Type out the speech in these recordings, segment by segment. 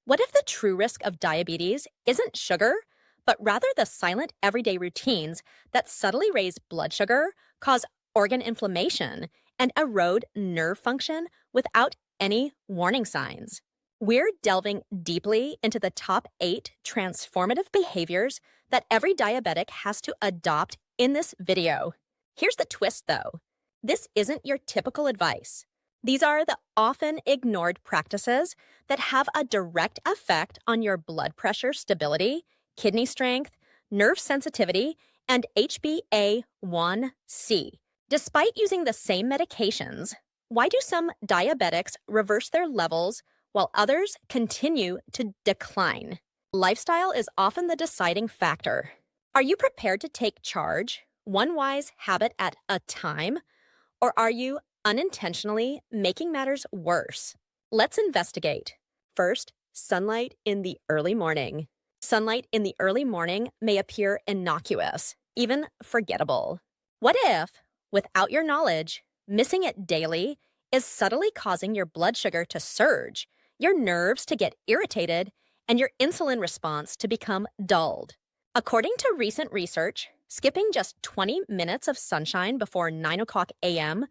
What if the true risk of diabetes isn't sugar, but rather the silent everyday routines that subtly raise blood sugar, cause organ inflammation, and erode nerve function without any warning signs? We're delving deeply into the top 8 transformative behaviors that every diabetic has to adopt in this video. Here's the twist, though. This isn't your typical advice. These are the often ignored practices that have a direct effect on your blood pressure stability, kidney strength, nerve sensitivity, and HbA1c. Despite using the same medications, why do some diabetics reverse their levels while others continue to decline? Lifestyle is often the deciding factor. Are you prepared to take charge, one wise habit at a time, or are you unintentionally making matters worse? Let's investigate. First, sunlight in the early morning. Sunlight in the early morning may appear innocuous, even forgettable. What if, without your knowledge, missing it daily is subtly causing your blood sugar to surge, your nerves to get irritated, and your insulin response to become dulled? According to recent research, skipping just 20 minutes of sunshine before 9 o'clock a.m.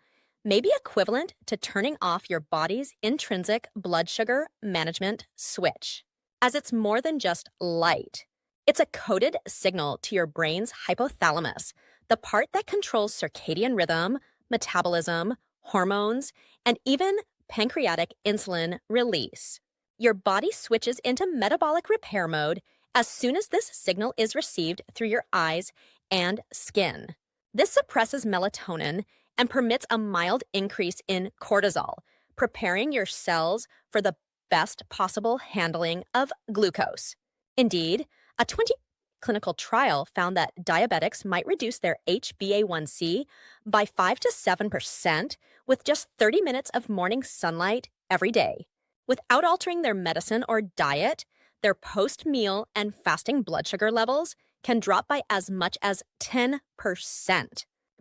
may be equivalent to turning off your body's intrinsic blood sugar management switch, as it's more than just light. It's a coded signal to your brain's hypothalamus, the part that controls circadian rhythm, metabolism, hormones, and even pancreatic insulin release. Your body switches into metabolic repair mode as soon as this signal is received through your eyes and skin. This suppresses melatonin and permits a mild increase in cortisol, preparing your cells for the best possible handling of glucose. Indeed, a 20 clinical trial found that diabetics might reduce their HbA1c by 5 to 7% with just 30 minutes of morning sunlight every day. Without altering their medicine or diet, their post-meal and fasting blood sugar levels can drop by as much as 10%.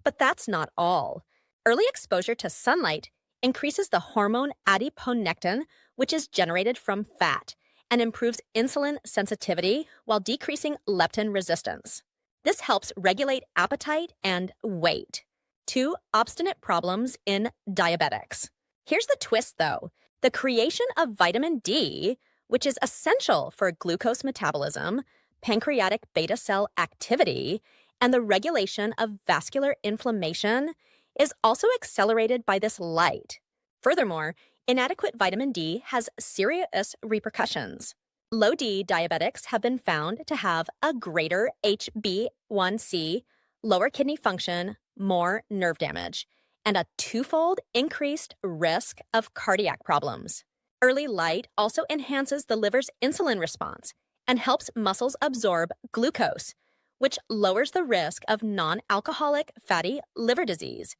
But that's not all. Early exposure to sunlight increases the hormone adiponectin, which is generated from fat, and improves insulin sensitivity while decreasing leptin resistance. This helps regulate appetite and weight, 2 obstinate problems in diabetics. Here's the twist, though. The creation of vitamin D, which is essential for glucose metabolism, pancreatic beta cell activity, and the regulation of vascular inflammation, is also accelerated by this light. Furthermore, inadequate vitamin D has serious repercussions. Low D diabetics have been found to have a greater HbA1c, lower kidney function, more nerve damage, and a 2-fold increased risk of cardiac problems. Early light also enhances the liver's insulin response and helps muscles absorb glucose, which lowers the risk of non-alcoholic fatty liver disease,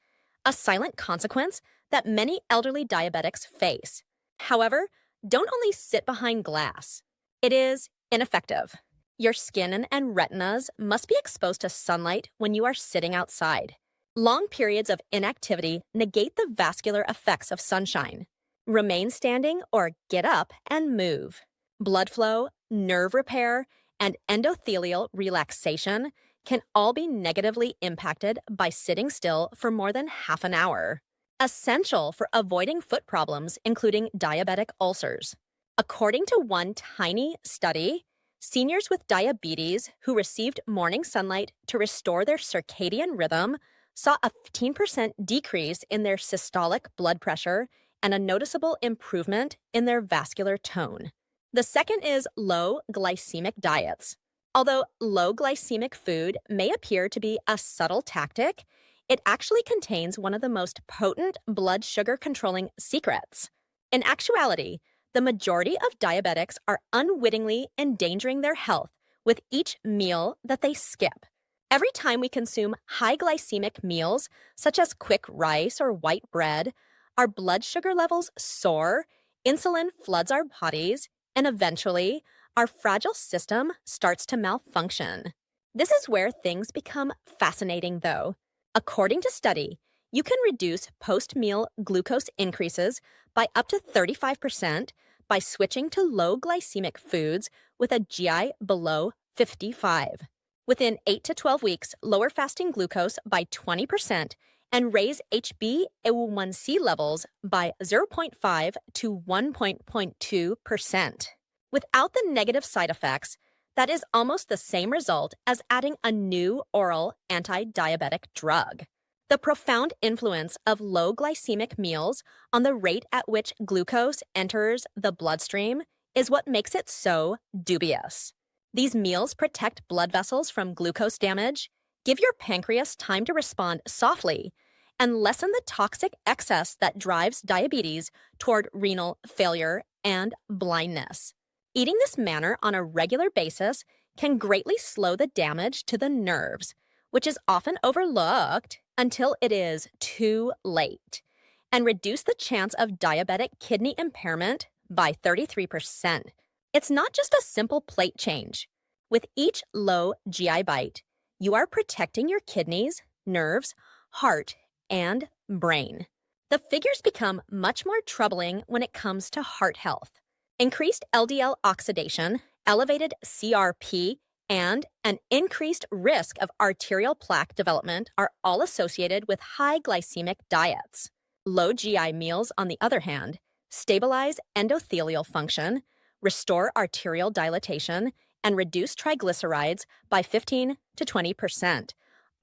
a silent consequence that many elderly diabetics face. However, don't only sit behind glass. It is ineffective. Your skin and retinas must be exposed to sunlight when you are sitting outside. Long periods of inactivity negate the vascular effects of sunshine. Remain standing or get up and move. Blood flow, nerve repair, and endothelial relaxation can all be negatively impacted by sitting still for more than half an hour. Essential for avoiding foot problems, including diabetic ulcers. According to one tiny study, seniors with diabetes who received morning sunlight to restore their circadian rhythm saw a 15% decrease in their systolic blood pressure and a noticeable improvement in their vascular tone. The second is low glycemic diets. Although low glycemic food may appear to be a subtle tactic, it actually contains one of the most potent blood sugar controlling secrets. In actuality, the majority of diabetics are unwittingly endangering their health with each meal that they skip. Every time we consume high glycemic meals, such as quick rice or white bread, our blood sugar levels soar, insulin floods our bodies, and eventually, our fragile system starts to malfunction. This is where things become fascinating, though. According to study, you can reduce post-meal glucose increases by up to 35% by switching to low glycemic foods with a GI below 55. Within 8 to 12 weeks, lower fasting glucose by 20% and raise HbA1c levels by 0.5 to 1.2%. Without the negative side effects, that is almost the same result as adding a new oral anti-diabetic drug. The profound influence of low glycemic meals on the rate at which glucose enters the bloodstream is what makes it so dubious. These meals protect blood vessels from glucose damage, give your pancreas time to respond softly, and lessen the toxic excess that drives diabetes toward renal failure and blindness. Eating this manner on a regular basis can greatly slow the damage to the nerves, which is often overlooked until it is too late, and reduce the chance of diabetic kidney impairment by 33%. It's not just a simple plate change. With each low GI bite, you are protecting your kidneys, nerves, heart, and brain. The figures become much more troubling when it comes to heart health. Increased LDL oxidation, elevated CRP, and an increased risk of arterial plaque development are all associated with high glycemic diets. Low GI meals, on the other hand, stabilize endothelial function, restore arterial dilatation, and reduce triglycerides by 15 to 20%,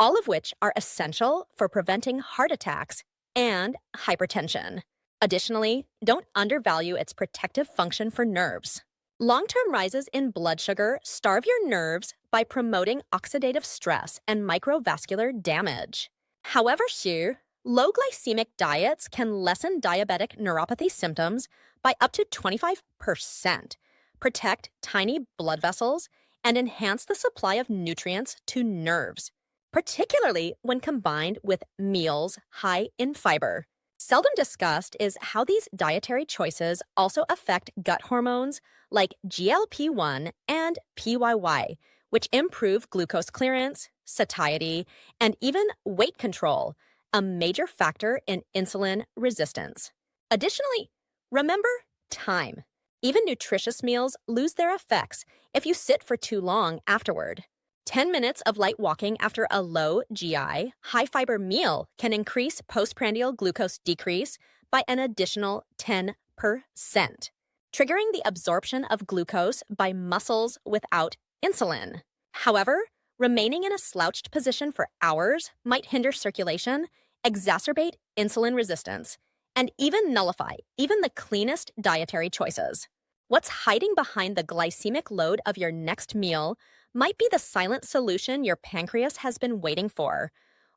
all of which are essential for preventing heart attacks and hypertension. Additionally, don't undervalue its protective function for nerves. Long-term rises in blood sugar starve your nerves by promoting oxidative stress and microvascular damage. However, low glycemic diets can lessen diabetic neuropathy symptoms by up to 25%, protect tiny blood vessels, and enhance the supply of nutrients to nerves, particularly when combined with meals high in fiber. Seldom discussed is how these dietary choices also affect gut hormones like GLP-1 and PYY, which improve glucose clearance, satiety, and even weight control, a major factor in insulin resistance. Additionally, remember time. Even nutritious meals lose their effects if you sit for too long afterward. 10 minutes of light walking after a low GI, high-fiber meal can increase postprandial glucose decrease by an additional 10%, triggering the absorption of glucose by muscles without insulin. However, remaining in a slouched position for hours might hinder circulation, exacerbate insulin resistance, and even nullify even the cleanest dietary choices. What's hiding behind the glycemic load of your next meal might be the silent solution your pancreas has been waiting for,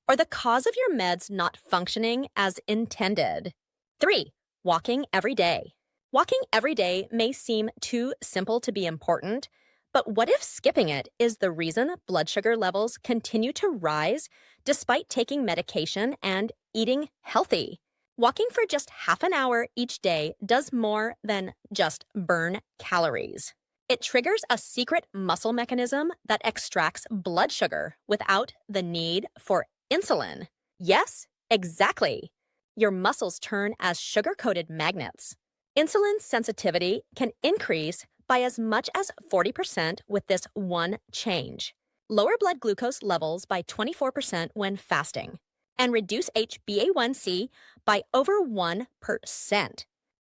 or the cause of your meds not functioning as intended. 3. Walking every day. Walking every day may seem too simple to be important, but what if skipping it is the reason blood sugar levels continue to rise despite taking medication and eating healthy? Walking for just half an hour each day does more than just burn calories. It triggers a secret muscle mechanism that extracts blood sugar without the need for insulin. Yes, exactly. Your muscles turn as sugar-coated magnets. Insulin sensitivity can increase by as much as 40% with this one change. Lower blood glucose levels by 24% when fasting, and reduce HbA1c by over 1%,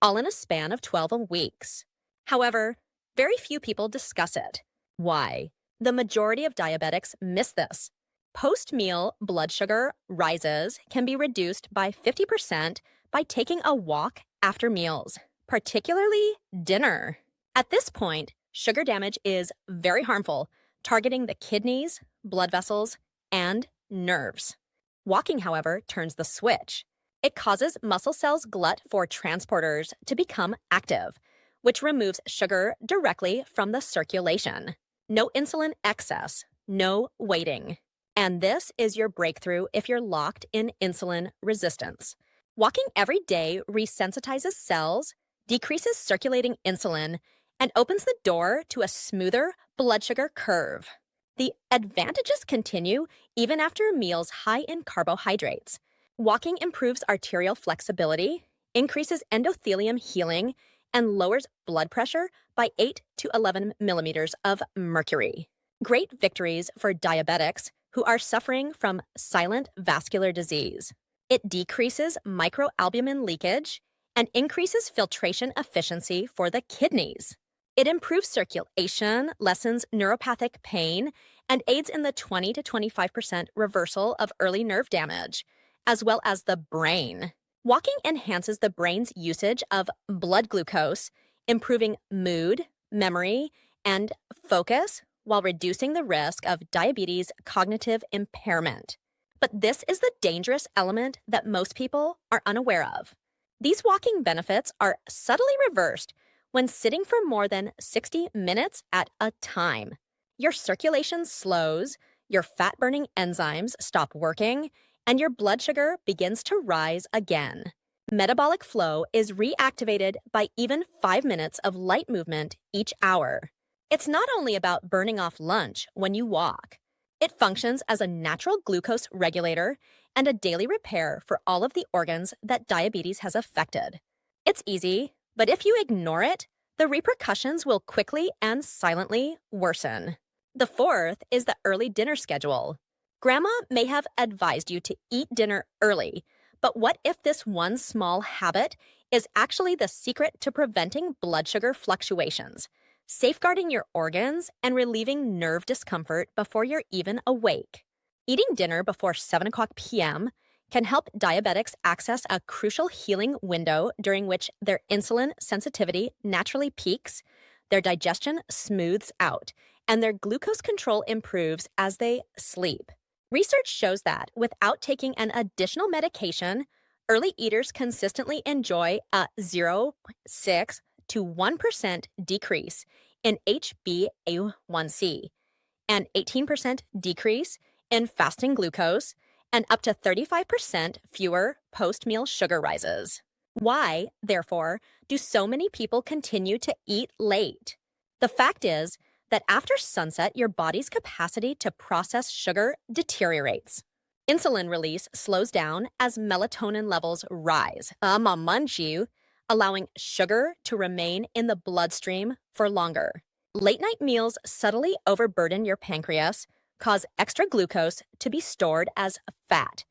all in a span of 12 weeks. However, very few people discuss it. Why? The majority of diabetics miss this. Post-meal blood sugar rises can be reduced by 50% by taking a walk after meals, particularly dinner. At this point, sugar damage is very harmful, targeting the kidneys, blood vessels, and nerves. Walking, however, turns the switch. It causes muscle cells' glut for transporters to become active, which removes sugar directly from the circulation. No insulin excess, no waiting. And this is your breakthrough if you're locked in insulin resistance. Walking every day resensitizes cells, decreases circulating insulin, and opens the door to a smoother blood sugar curve. The advantages continue even after meals high in carbohydrates. Walking improves arterial flexibility, increases endothelium healing, and lowers blood pressure by 8 to 11 millimeters of mercury. Great victories for diabetics who are suffering from silent vascular disease. It decreases microalbumin leakage and increases filtration efficiency for the kidneys. It improves circulation, lessens neuropathic pain, and aids in the 20 to 25% reversal of early nerve damage, as well as the brain. Walking enhances the brain's usage of blood glucose, improving mood, memory, and focus while reducing the risk of diabetes cognitive impairment. But this is the dangerous element that most people are unaware of. These walking benefits are subtly reversed when sitting for more than 60 minutes at a time. Your circulation slows, your fat-burning enzymes stop working, and your blood sugar begins to rise again. Metabolic flow is reactivated by even 5 minutes of light movement each hour. It's not only about burning off lunch when you walk. It functions as a natural glucose regulator and a daily repair for all of the organs that diabetes has affected. It's easy, but if you ignore it, the repercussions will quickly and silently worsen. The fourth is the early dinner schedule. Grandma may have advised you to eat dinner early, but what if this one small habit is actually the secret to preventing blood sugar fluctuations, safeguarding your organs, and relieving nerve discomfort before you're even awake? Eating dinner before 7 o'clock p.m. can help diabetics access a crucial healing window during which their insulin sensitivity naturally peaks, their digestion smooths out, and their glucose control improves as they sleep. Research shows that without taking an additional medication, early eaters consistently enjoy a 0.6 to 1% decrease in HbA1c, an 18% decrease in fasting glucose, and up to 35% fewer post-meal sugar rises. Why, therefore, do so many people continue to eat late? The fact is that after sunset, your body's capacity to process sugar deteriorates. Insulin release slows down as melatonin levels rise, allowing sugar to remain in the bloodstream for longer. Late-night meals subtly overburden your pancreas, cause extra glucose to be stored as fat,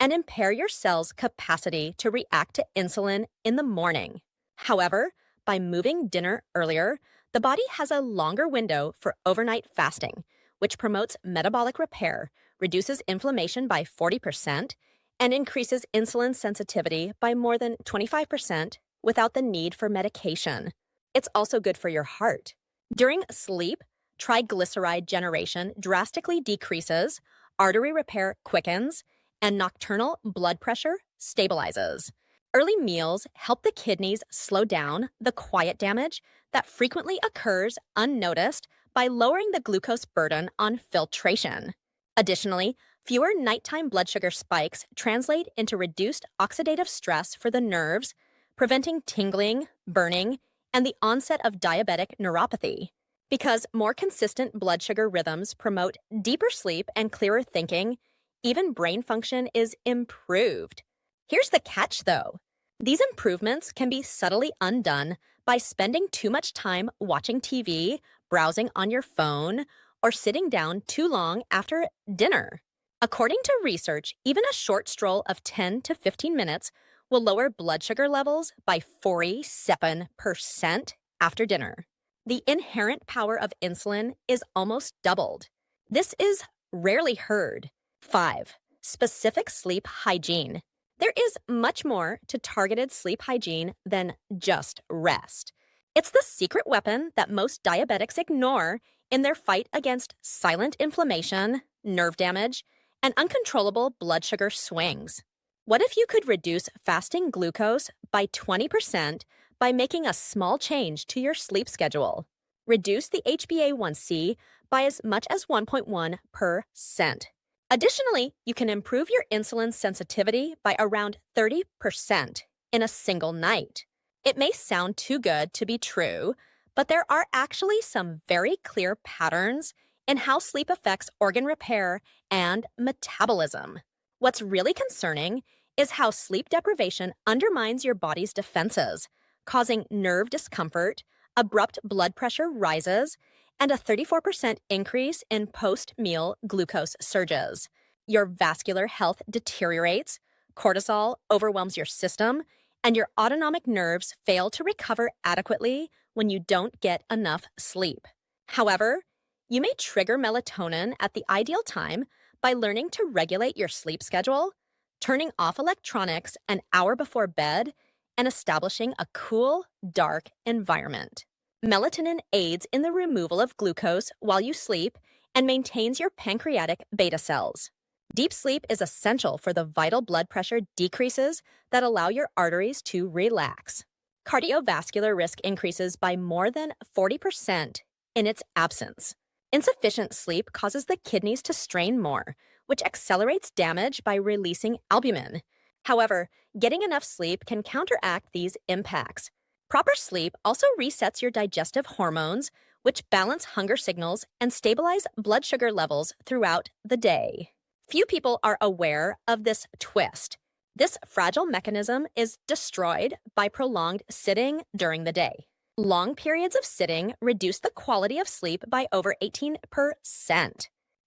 and impair your cell's capacity to react to insulin in the morning. However, by moving dinner earlier, the body has a longer window for overnight fasting, which promotes metabolic repair, reduces inflammation by 40%, and increases insulin sensitivity by more than 25% without the need for medication. It's also good for your heart. During sleep, triglyceride generation drastically decreases, artery repair quickens, and nocturnal blood pressure stabilizes. Early meals help the kidneys slow down the quiet damage that frequently occurs unnoticed by lowering the glucose burden on filtration. Additionally, fewer nighttime blood sugar spikes translate into reduced oxidative stress for the nerves, preventing tingling, burning, and the onset of diabetic neuropathy. Because more consistent blood sugar rhythms promote deeper sleep and clearer thinking, even brain function is improved. Here's the catch, though. These improvements can be subtly undone by spending too much time watching TV, browsing on your phone, or sitting down too long after dinner. According to research, even a short stroll of 10 to 15 minutes will lower blood sugar levels by 47% after dinner. The inherent power of insulin is almost doubled. This is rarely heard. 5. Specific sleep hygiene. There is much more to targeted sleep hygiene than just rest. It's the secret weapon that most diabetics ignore in their fight against silent inflammation, nerve damage, and uncontrollable blood sugar swings. What if you could reduce fasting glucose by 20% by making a small change to your sleep schedule? Reduce the HbA1c by as much as 1.1%. Additionally, you can improve your insulin sensitivity by around 30% in a single night. It may sound too good to be true, but there are actually some very clear patterns in how sleep affects organ repair and metabolism. What's really concerning is how sleep deprivation undermines your body's defenses, causing nerve discomfort, abrupt blood pressure rises, and a 34% increase in post-meal glucose surges. Your vascular health deteriorates, cortisol overwhelms your system, and your autonomic nerves fail to recover adequately when you don't get enough sleep. However, you may trigger melatonin at the ideal time by learning to regulate your sleep schedule, turning off electronics an hour before bed, and establishing a cool, dark environment. Melatonin aids in the removal of glucose while you sleep and maintains your pancreatic beta cells. Deep sleep is essential for the vital blood pressure decreases that allow your arteries to relax. Cardiovascular risk increases by more than 40% in its absence. Insufficient sleep causes the kidneys to strain more, which accelerates damage by releasing albumin. However, getting enough sleep can counteract these impacts. Proper sleep also resets your digestive hormones, which balance hunger signals and stabilize blood sugar levels throughout the day. Few people are aware of this twist. This fragile mechanism is destroyed by prolonged sitting during the day. Long periods of sitting reduce the quality of sleep by over 18%,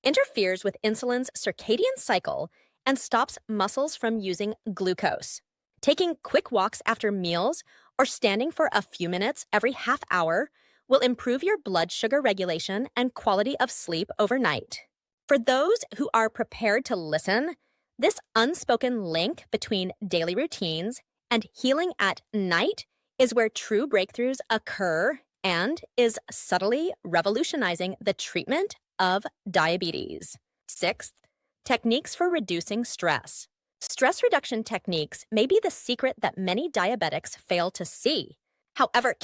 interferes with insulin's circadian cycle, and stops muscles from using glucose. Taking quick walks after meals or standing for a few minutes every half hour will improve your blood sugar regulation and quality of sleep overnight. For those who are prepared to listen, this unspoken link between daily routines and healing at night is where true breakthroughs occur and is subtly revolutionizing the treatment of diabetes. Sixth, techniques for reducing stress. Stress reduction techniques may be the secret that many diabetics fail to see. However,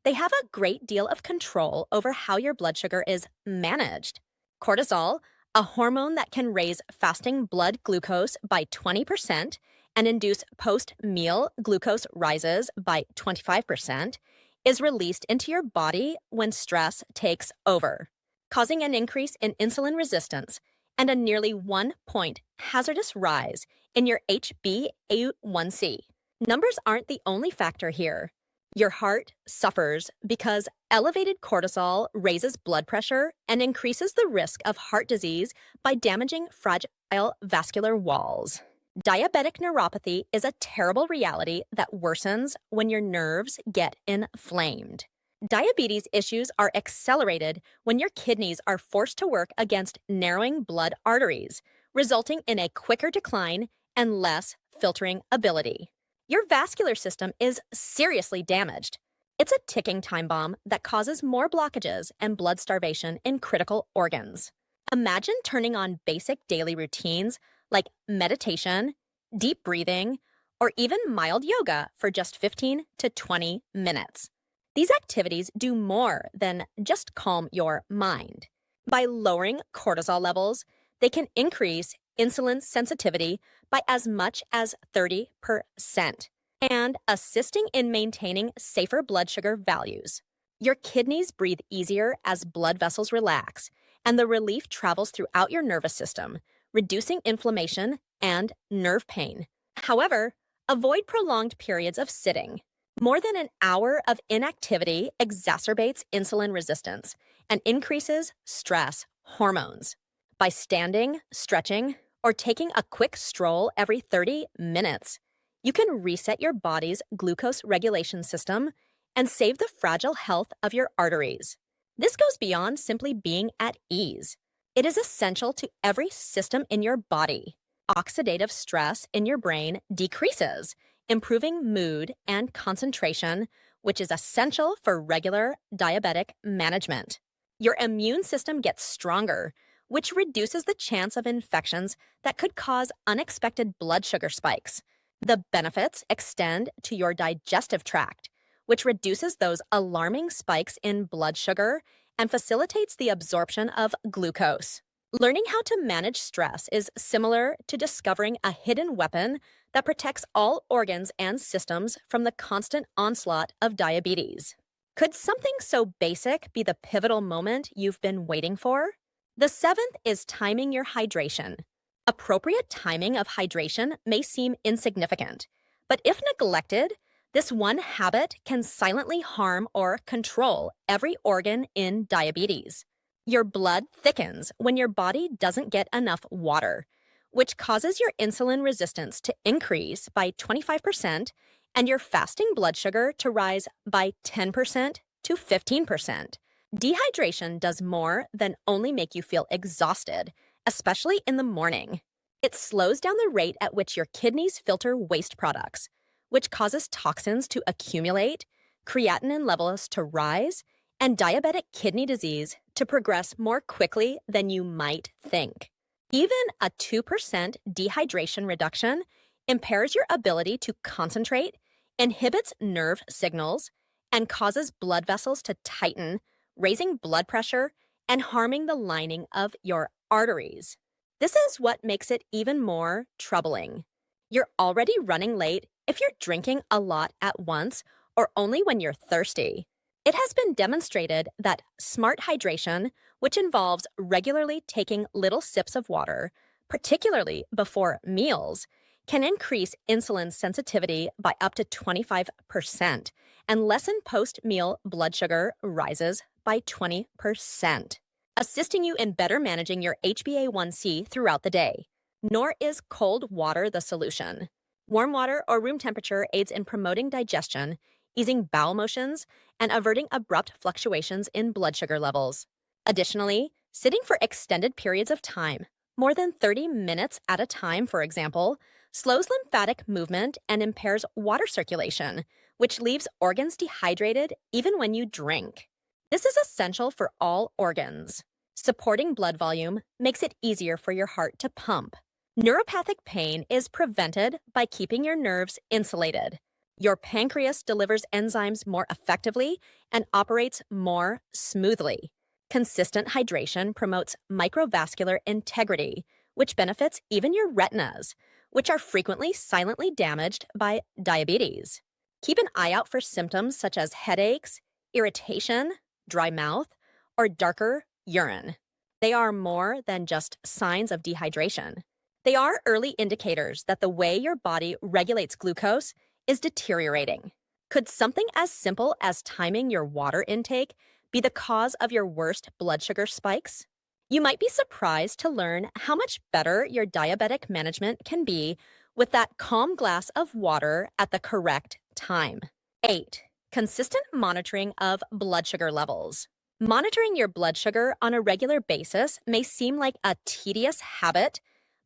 they have a great deal of control over how your blood sugar is managed. Cortisol, a hormone that can raise fasting blood glucose by 20% and induce post-meal glucose rises by 25%, is released into your body when stress takes over, causing an increase in insulin resistance and a nearly 1-point hazardous rise in your HbA1c. Numbers aren't the only factor here. Your heart suffers because elevated cortisol raises blood pressure and increases the risk of heart disease by damaging fragile vascular walls. Diabetic neuropathy is a terrible reality that worsens when your nerves get inflamed. Diabetes issues are accelerated when your kidneys are forced to work against narrowing blood arteries, resulting in a quicker decline and less filtering ability. Your vascular system is seriously damaged. It's a ticking time bomb that causes more blockages and blood starvation in critical organs. Imagine turning on basic daily routines like meditation, deep breathing, or even mild yoga for just 15 to 20 minutes. These activities do more than just calm your mind. By lowering cortisol levels, they can increase insulin sensitivity by as much as 30% and assisting in maintaining safer blood sugar values. Your kidneys breathe easier as blood vessels relax, and the relief travels throughout your nervous system, reducing inflammation and nerve pain. However, avoid prolonged periods of sitting. More than an hour of inactivity exacerbates insulin resistance and increases stress hormones. By standing, stretching, or taking a quick stroll every 30 minutes, you can reset your body's glucose regulation system and save the fragile health of your arteries. This goes beyond simply being at ease. It is essential to every system in your body. Oxidative stress in your brain decreases, improving mood and concentration, which is essential for regular diabetic management. Your immune system gets stronger, which reduces the chance of infections that could cause unexpected blood sugar spikes. The benefits extend to your digestive tract, which reduces those alarming spikes in blood sugar and facilitates the absorption of glucose. Learning how to manage stress is similar to discovering a hidden weapon that protects all organs and systems from the constant onslaught of diabetes. Could something so basic be the pivotal moment you've been waiting for? The seventh is timing your hydration. Appropriate timing of hydration may seem insignificant, but if neglected, This one habit can silently harm or control every organ in diabetes. Your blood thickens when your body doesn't get enough water, which causes your insulin resistance to increase by 25% and your fasting blood sugar to rise by 10% to 15%. Dehydration does more than only make you feel exhausted, especially in the morning. It slows down the rate at which your kidneys filter waste products, which causes toxins to accumulate, creatinine levels to rise, and diabetic kidney disease to progress more quickly than you might think. Even a 2% dehydration reduction impairs your ability to concentrate, inhibits nerve signals, and causes blood vessels to tighten, raising blood pressure and harming the lining of your arteries. This is what makes it even more troubling. You're already running late if you're drinking a lot at once or only when you're thirsty. It has been demonstrated that smart hydration, which involves regularly taking little sips of water, particularly before meals, can increase insulin sensitivity by up to 25% and lessen post-meal blood sugar rises by 20%, assisting you in better managing your HbA1c throughout the day. Nor is cold water the solution. Warm water or room temperature aids in promoting digestion, easing bowel motions, and averting abrupt fluctuations in blood sugar levels. Additionally, sitting for extended periods of time, more than 30 minutes at a time, for example, slows lymphatic movement and impairs water circulation, which leaves organs dehydrated even when you drink. This is essential for all organs. Supporting blood volume makes it easier for your heart to pump. Neuropathic pain is prevented by keeping your nerves insulated. Your pancreas delivers enzymes more effectively and operates more smoothly. Consistent hydration promotes microvascular integrity, which benefits even your retinas, which are frequently silently damaged by diabetes. Keep an eye out for symptoms such as headaches, irritation, dry mouth, or darker urine. They are more than just signs of dehydration. They are early indicators that the way your body regulates glucose is deteriorating. Could something as simple as timing your water intake be the cause of your worst blood sugar spikes? You might be surprised to learn how much better your diabetic management can be with that calm glass of water at the correct time. 8. Consistent monitoring of blood sugar levels. Monitoring your blood sugar on a regular basis may seem like a tedious habit,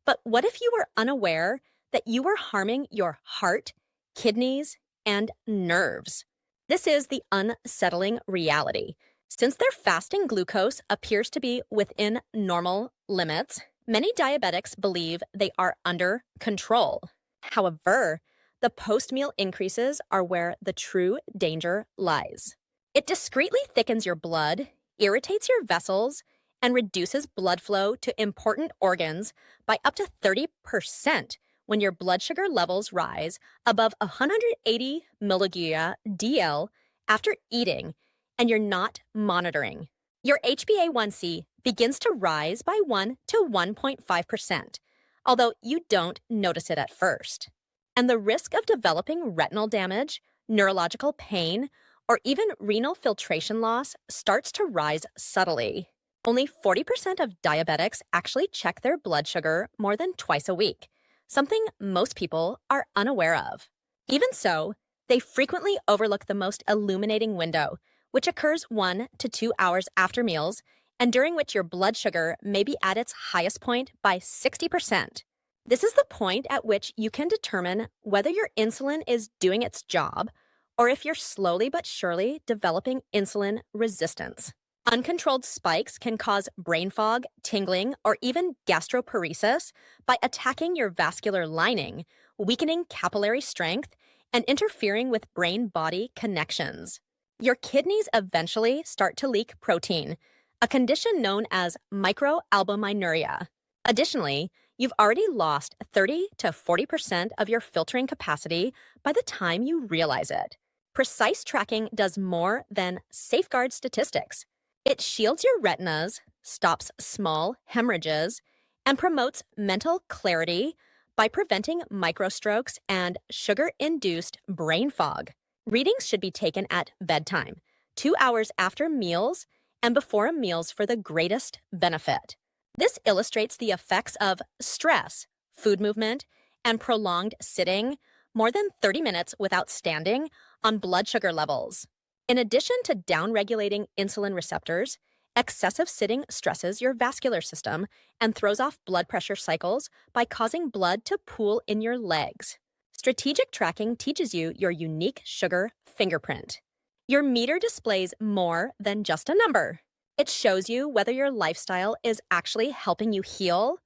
but what if you were unaware that you were harming your heart, kidneys, and nerves? This is the unsettling reality. Since their fasting glucose appears to be within normal limits, many diabetics believe they are under control. However, the post-meal increases are where the true danger lies. It discreetly thickens your blood, irritates your vessels, and reduces blood flow to important organs by up to 30% when your blood sugar levels rise above 180 milligauge DL after eating and you're not monitoring. Your HbA1c begins to rise by 1 to 1.5%, although you don't notice it at first. And the risk of developing retinal damage, neurological pain, or even renal filtration loss starts to rise subtly. Only 40% of diabetics actually check their blood sugar more than twice a week, something most people are unaware of. Even so, they frequently overlook the most illuminating window, which occurs 1 to 2 hours after meals, and during which your blood sugar may be at its highest point by 60%. This is the point at which you can determine whether your insulin is doing its job or if you're slowly but surely developing insulin resistance. Uncontrolled spikes can cause brain fog, tingling, or even gastroparesis by attacking your vascular lining, weakening capillary strength, and interfering with brain-body connections. Your kidneys eventually start to leak protein, a condition known as microalbuminuria. Additionally, you've already lost 30 to 40% of your filtering capacity by the time you realize it. Precise tracking does more than safeguard statistics. It shields your retinas, stops small hemorrhages, and promotes mental clarity by preventing microstrokes and sugar-induced brain fog. Readings should be taken at bedtime, 2 hours after meals, and before meals for the greatest benefit. This illustrates the effects of stress, food movement, and prolonged sitting, more than 30 minutes without standing, on blood sugar levels. In addition to downregulating insulin receptors, excessive sitting stresses your vascular system and throws off blood pressure cycles by causing blood to pool in your legs. Strategic tracking teaches you your unique sugar fingerprint. Your meter displays more than just a number. It shows you whether your lifestyle is actually helping you heal,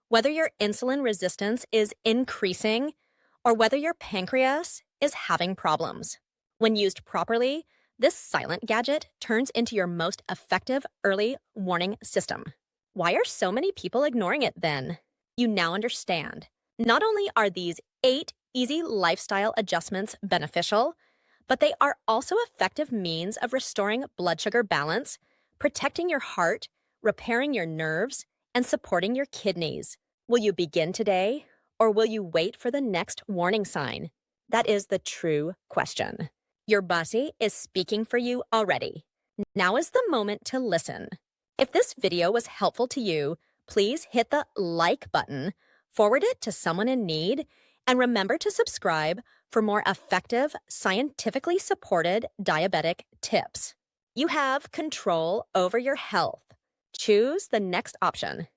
whether your insulin resistance is increasing, or whether your pancreas is having problems. When used properly, this silent gadget turns into your most effective early warning system. Why are so many people ignoring it then? You now understand. Not only are these 8 easy lifestyle adjustments beneficial, but they are also effective means of restoring blood sugar balance, protecting your heart, repairing your nerves, and supporting your kidneys. Will you begin today, or will you wait for the next warning sign? That is the true question. Your bossy is speaking for you already. Now is the moment to listen. If this video was helpful to you, please hit the like button, forward it to someone in need, and remember to subscribe for more effective, scientifically supported diabetic tips. You have control over your health. Choose the next option.